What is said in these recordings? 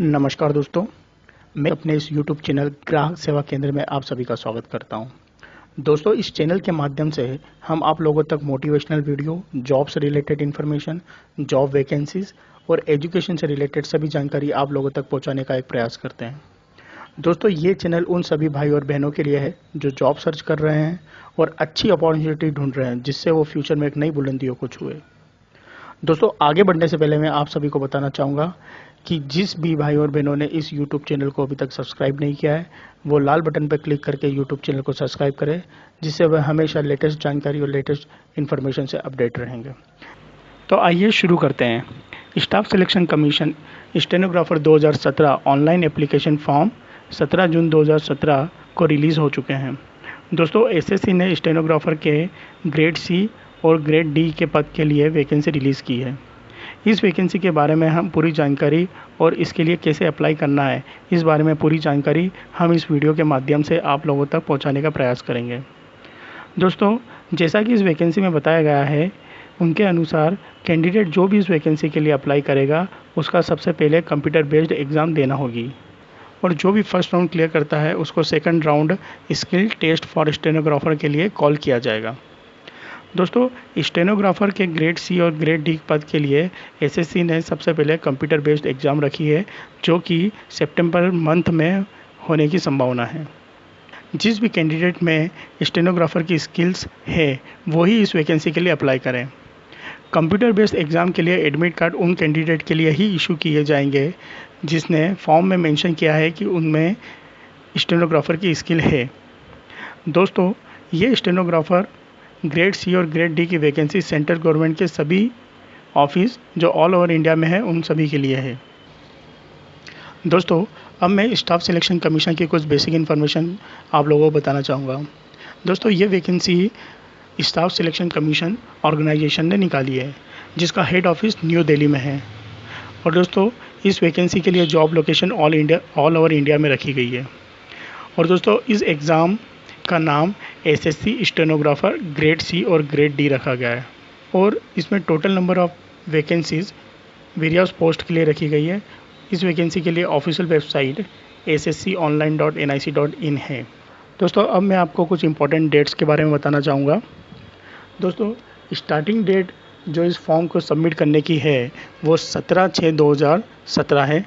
नमस्कार दोस्तों, मैं अपने इस YouTube चैनल ग्राहक सेवा केंद्र में आप सभी का स्वागत करता हूं। दोस्तों, इस चैनल के माध्यम से हम आप लोगों तक मोटिवेशनल वीडियो, जॉब से रिलेटेड इन्फॉर्मेशन, जॉब वैकेंसीज और एजुकेशन से रिलेटेड सभी जानकारी आप लोगों तक पहुंचाने का एक प्रयास करते हैं। दोस्तों, ये चैनल उन सभी भाई और बहनों के लिए है जो जॉब सर्च कर रहे हैं और अच्छी अपॉर्चुनिटी ढूंढ रहे हैं जिससे वो फ्यूचर में एक नई बुलंदियों को छुए। दोस्तों, आगे बढ़ने से पहले मैं आप सभी को बताना चाहूँगा कि जिस भी भाई और बहनों ने इस YouTube चैनल को अभी तक सब्सक्राइब नहीं किया है, वो लाल बटन पर क्लिक करके YouTube चैनल को सब्सक्राइब करें, जिससे वह हमेशा लेटेस्ट जानकारी और लेटेस्ट इन्फॉर्मेशन से अपडेट रहेंगे। तो आइए शुरू करते हैं। Staff selection commission stenographer 2017 online application form 17 जून 2017 को रिलीज़ हो चुके हैं। दोस्तों, एसएससी ने स्टेनोग्राफर के ग्रेड सी और ग्रेड डी के पद के लिए वैकेंसी रिलीज़ की है। इस वैकेंसी के बारे में हम पूरी जानकारी और इसके लिए कैसे अप्लाई करना है, इस बारे में पूरी जानकारी हम इस वीडियो के माध्यम से आप लोगों तक पहुंचाने का प्रयास करेंगे। दोस्तों, जैसा कि इस वैकेंसी में बताया गया है, उनके अनुसार कैंडिडेट जो भी इस वैकेंसी के लिए अप्लाई करेगा, उसका सबसे पहले कंप्यूटर बेस्ड एग्ज़ाम देना होगी और जो भी फर्स्ट राउंड क्लियर करता है उसको second round skill test for stenographer के लिए कॉल किया जाएगा। दोस्तों, स्टेनोग्राफर के ग्रेड सी और ग्रेड डी पद के लिए एसएससी ने सबसे पहले कंप्यूटर बेस्ड एग्ज़ाम रखी है, जो कि सितंबर मंथ में होने की संभावना है। जिस भी कैंडिडेट में स्टेनोग्राफर की स्किल्स है, वही इस वैकेंसी के लिए अप्लाई करें। कंप्यूटर बेस्ड एग्ज़ाम के लिए एडमिट कार्ड उन कैंडिडेट के लिए ही इशू किए जाएंगे जिसने फॉर्म में मेंशन किया है कि उनमें स्टेनोग्राफर की स्किल है। दोस्तों, ये स्टेनोग्राफर ग्रेड सी और ग्रेड डी की वैकेंसी सेंट्रल गवर्नमेंट के सभी ऑफिस जो ऑल ओवर इंडिया में है, उन सभी के लिए है। दोस्तों, अब मैं स्टाफ सिलेक्शन कमीशन की कुछ बेसिक इन्फॉर्मेशन आप लोगों को बताना चाहूँगा। दोस्तों, ये vacancy staff selection commission organisation ने निकाली है, जिसका हेड ऑफिस न्यू दिल्ली में है। और दोस्तों, इस वैकेंसी के लिए job location all over India में रखी गई है। और दोस्तों, इस एग्ज़ाम का नाम एसएससी स्टेनोग्राफर ग्रेड सी और ग्रेड डी रखा गया है और इसमें total number of vacancies various post के लिए रखी गई है। इस वैकेंसी के लिए ऑफिशियल वेबसाइट ssconline.nic.in है। दोस्तों, अब मैं आपको कुछ इंपॉर्टेंट डेट्स के बारे में बताना चाहूँगा। दोस्तों, स्टार्टिंग डेट जो इस फॉर्म को सबमिट करने की है वो 17/6/2017 है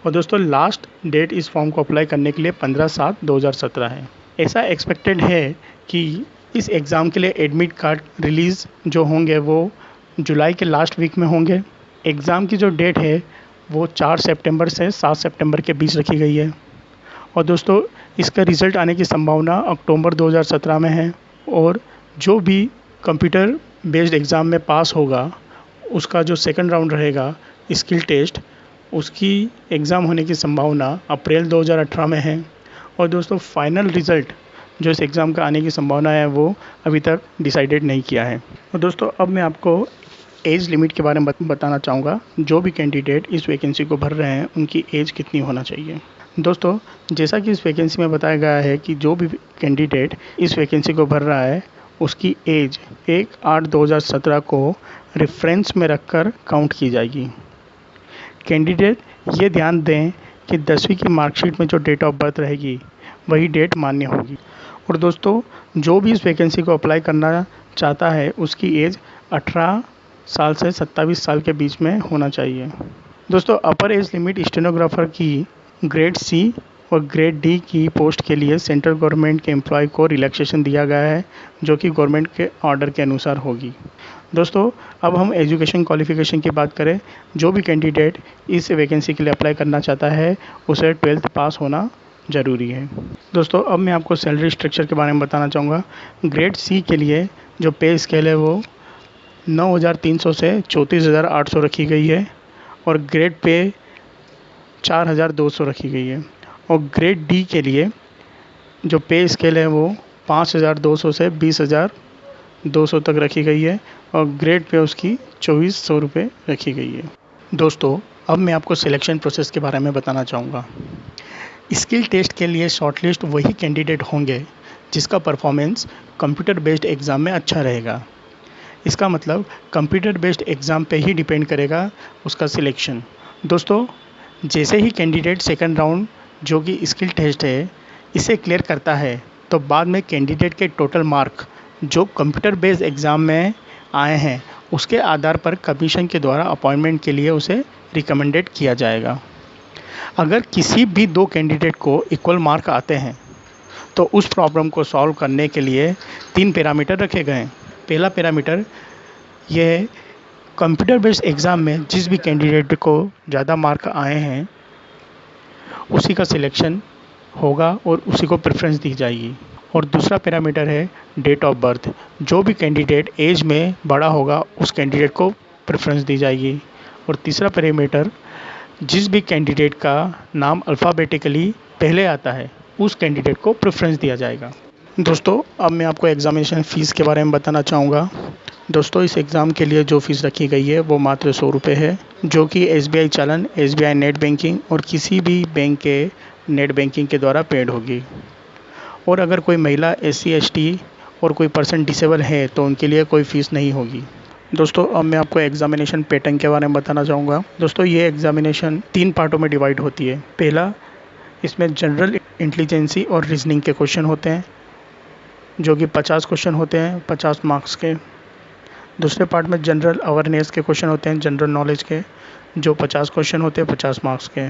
और दोस्तों लास्ट डेट इस फॉर्म को अप्लाई करने के लिए 15/7/2017 है। ऐसा एक्सपेक्टेड है कि इस एग्ज़ाम के लिए एडमिट कार्ड रिलीज़ जो होंगे वो जुलाई के लास्ट वीक में होंगे। एग्ज़ाम की जो डेट है वो 4 सितंबर से 7 सितंबर के बीच रखी गई है और दोस्तों इसका रिज़ल्ट आने की संभावना अक्टूबर 2017 में है। और जो भी कंप्यूटर बेस्ड एग्ज़ाम में पास होगा, उसका जो सेकंड राउंड रहेगा स्किल टेस्ट, उसकी एग्ज़ाम होने की संभावना अप्रैल 2018 में है। और दोस्तों, फाइनल रिज़ल्ट जो इस एग्ज़ाम का आने की संभावना है वो अभी तक डिसाइडेड नहीं किया है। और दोस्तों, अब मैं आपको एज लिमिट के बारे में बताना चाहूँगा। जो भी कैंडिडेट इस वैकेंसी को भर रहे हैं, उनकी एज कितनी होना चाहिए। दोस्तों, जैसा कि इस वैकेंसी में बताया गया है कि जो भी कैंडिडेट इस वैकेंसी को भर रहा है, उसकी एज 1/8/2017 को रेफरेंस में रखकर काउंट की जाएगी। कैंडिडेट ये ध्यान दें कि 10वीं की मार्कशीट में जो डेट ऑफ बर्थ रहेगी वही डेट मान्य होगी। और दोस्तों, जो भी इस वैकेंसी को अप्लाई करना चाहता है, उसकी एज 18 साल से 27 साल के बीच में होना चाहिए। दोस्तों, अपर एज लिमिट स्टेनोग्राफर की ग्रेड सी और ग्रेड डी की पोस्ट के लिए सेंट्रल गवर्नमेंट के एम्प्लॉय को रिलैक्सेशन दिया गया है, जो कि गवर्नमेंट के ऑर्डर के अनुसार होगी। दोस्तों, अब हम एजुकेशन क्वालिफ़िकेशन की बात करें। जो भी कैंडिडेट इस वैकेंसी के लिए अप्लाई करना चाहता है, उसे 12th पास होना ज़रूरी है। दोस्तों, अब मैं आपको सैलरी स्ट्रक्चर के बारे में बताना चाहूँगा। ग्रेड सी के लिए जो पे स्केल है वो 9,300 से 34,800 रखी गई है और ग्रेड पे 4,200 रखी गई है। और ग्रेड डी के लिए जो पे स्केल है वो 5,200 से 20,200 तक रखी गई है और ग्रेड पे उसकी 2,400 रुपये रखी गई है। दोस्तों, अब मैं आपको सिलेक्शन प्रोसेस के बारे में बताना चाहूँगा। स्किल टेस्ट के लिए शॉर्टलिस्ट वही कैंडिडेट होंगे जिसका परफॉर्मेंस कंप्यूटर बेस्ड एग्ज़ाम में अच्छा रहेगा। इसका मतलब कंप्यूटर बेस्ड एग्ज़ाम पे ही डिपेंड करेगा उसका सिलेक्शन। दोस्तों, जैसे ही कैंडिडेट सेकंड राउंड जो कि स्किल टेस्ट है इसे क्लियर करता है तो बाद में कैंडिडेट के टोटल मार्क जो कंप्यूटर बेस्ड एग्ज़ाम में आए हैं उसके आधार पर कमीशन के द्वारा अपॉइंटमेंट के लिए उसे रिकमेंडेड किया जाएगा। अगर किसी भी दो कैंडिडेट को इक्वल मार्क आते हैं तो उस प्रॉब्लम को सॉल्व करने के लिए 3 पैरामीटर रखे गए हैं। पहला पैरामीटर ये है कंप्यूटर बेस्ड एग्ज़ाम में जिस भी कैंडिडेट को ज़्यादा मार्क आए हैं उसी का सिलेक्शन होगा और उसी को प्रेफरेंस दी जाएगी। और दूसरा पैरामीटर है डेट ऑफ बर्थ, जो भी कैंडिडेट एज में बड़ा होगा उस कैंडिडेट को प्रेफरेंस दी जाएगी। और तीसरा पैरामीटर जिस भी कैंडिडेट का नाम अल्फ़ाबेटिकली पहले आता है उस कैंडिडेट को प्रेफरेंस दिया जाएगा। दोस्तों अब मैं आपको एग्ज़ामिनेशन फ़ीस के बारे में बताना चाहूँगा। दोस्तों इस एग्ज़ाम के लिए जो फ़ीस रखी गई है वो मात्र 100 रुपये है, जो कि SBI चालन, SBI नेट बैंकिंग और किसी भी बैंक के नेट बैंकिंग के द्वारा पेड होगी। और अगर कोई महिला SC ST और कोई पर्सन डिसेबल है तो उनके लिए कोई फ़ीस नहीं होगी। दोस्तों अब मैं आपको एग्ज़ामिनेशन पैटर्न के बारे में बताना चाहूँगा। दोस्तों ये एग्ज़ामिनेशन 3 पार्टों में डिवाइड होती है। पहला, इसमें जनरल इंटेलिजेंसी और रीजनिंग के क्वेश्चन होते हैं जो कि 50 क्वेश्चन होते हैं 50 मार्क्स के। दूसरे पार्ट में जनरल अवेयरनेस के क्वेश्चन होते हैं जनरल नॉलेज के जो 50 क्वेश्चन होते हैं 50 मार्क्स के।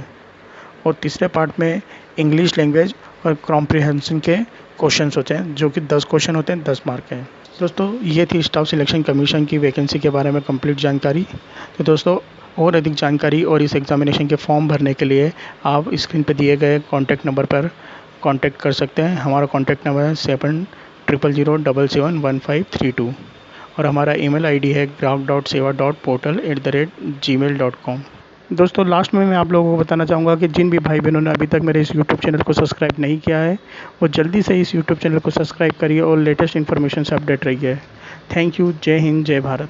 और तीसरे पार्ट में इंग्लिश लैंग्वेज और कॉम्प्रिहेंशन के क्वेश्चंस होते हैं जो कि 10 क्वेश्चन होते हैं 10 मार्क के। दोस्तों ये थी स्टाफ सिलेक्शन कमीशन की वैकेंसी के बारे में कंप्लीट जानकारी। तो दोस्तों और अधिक जानकारी और इस एग्ज़ामिनेशन के फॉर्म भरने के लिए आप स्क्रीन पर दिए गए कॉन्टैक्ट नंबर पर कॉन्टैक्ट कर सकते हैं। हमारा कॉन्टैक्ट नंबर है 7000771532 और हमारा ईमेल ID है graph.seva.portal@gmail.com। दोस्तों लास्ट में मैं आप लोगों को बताना चाहूँगा कि जिन भी भाई बहनों ने अभी तक मेरे इस यूट्यूब चैनल को सब्सक्राइब नहीं किया है वो जल्दी से इस यूट्यूब चैनल को सब्सक्राइब करिए और लेटेस्ट इन्फॉर्मेशन से अपडेट रहिए। Thank you. जय हिंद, जय भारत।